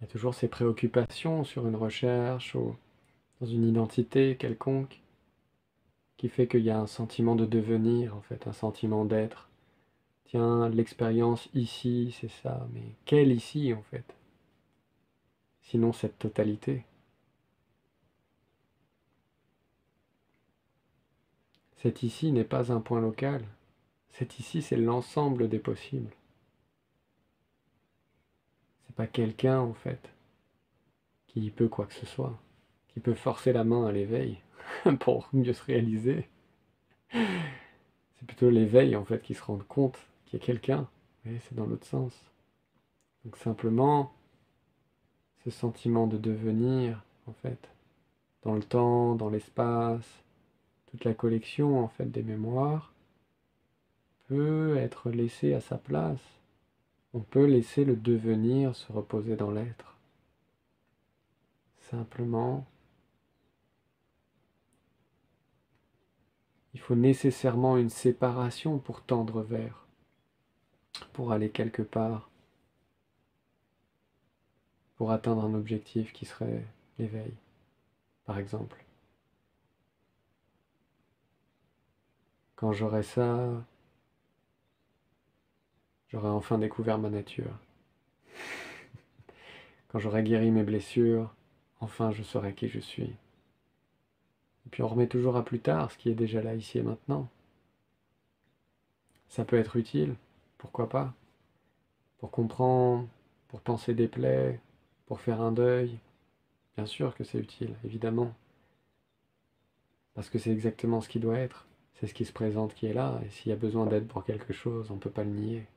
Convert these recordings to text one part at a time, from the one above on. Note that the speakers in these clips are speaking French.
Il y a toujours ces préoccupations sur une recherche ou dans une identité quelconque qui fait qu'il y a un sentiment de devenir, en fait, un sentiment d'être. Tiens, l'expérience ici, c'est ça, mais quel ici, en fait? Sinon cette totalité. Cet ici n'est pas un point local. Cet ici, c'est l'ensemble des possibles. C'est pas quelqu'un, en fait, qui peut quoi que ce soit, qui peut forcer la main à l'éveil pour mieux se réaliser. C'est plutôt l'éveil, en fait, qui se rend compte qu'il y a quelqu'un. Et c'est dans l'autre sens. Donc simplement, ce sentiment de devenir, en fait, dans le temps, dans l'espace, toute la collection, en fait, des mémoires, peut être laissé à sa place. On peut laisser le devenir se reposer dans l'être. Simplement, il faut nécessairement une séparation pour tendre vers, pour aller quelque part, pour atteindre un objectif qui serait l'éveil, par exemple. Quand j'aurai ça, j'aurai enfin découvert ma nature. Quand j'aurai guéri mes blessures, enfin je saurai qui je suis. Et puis on remet toujours à plus tard ce qui est déjà là, ici et maintenant. Ça peut être utile, pourquoi pas, pour comprendre, pour penser des plaies, pour faire un deuil. Bien sûr que c'est utile, évidemment. Parce que c'est exactement ce qui doit être. C'est ce qui se présente qui est là, et s'il y a besoin d'aide pour quelque chose, on ne peut pas le nier.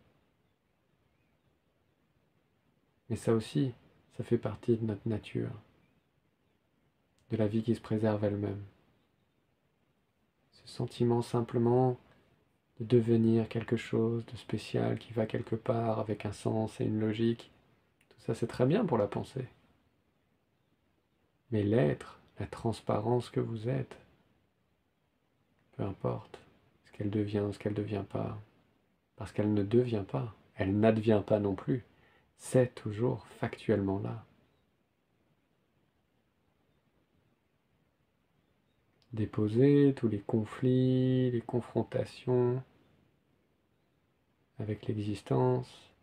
Mais ça aussi, ça fait partie de notre nature, de la vie qui se préserve elle-même. Ce sentiment simplement de devenir quelque chose de spécial qui va quelque part avec un sens et une logique, tout ça c'est très bien pour la pensée. Mais l'être, la transparence que vous êtes, peu importe ce qu'elle devient ou ce qu'elle ne devient pas, parce qu'elle ne devient pas, elle n'advient pas non plus, c'est toujours factuellement là. Déposer tous les conflits, les confrontations avec l'existence,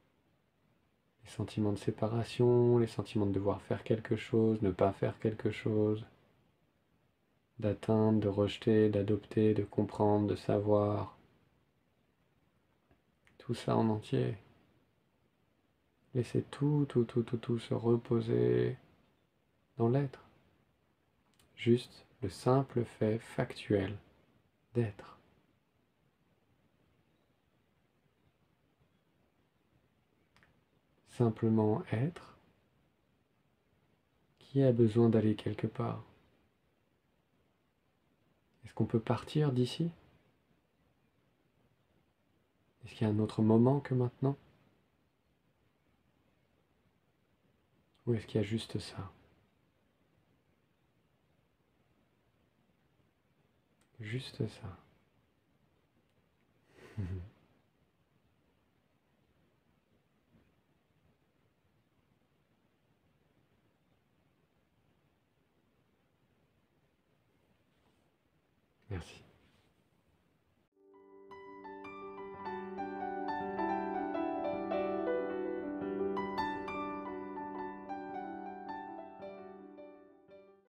les sentiments de séparation, les sentiments de devoir faire quelque chose, ne pas faire quelque chose, d'atteindre, de rejeter, d'adopter, de comprendre, de savoir, tout ça en entier. Laissez tout se reposer dans l'être. Juste le simple fait factuel d'être. Simplement être. Qui a besoin d'aller quelque part? Est-ce qu'on peut partir d'ici? Est-ce qu'il y a un autre moment que maintenant? Ou est-ce qu'il y a juste ça? Juste ça. Merci.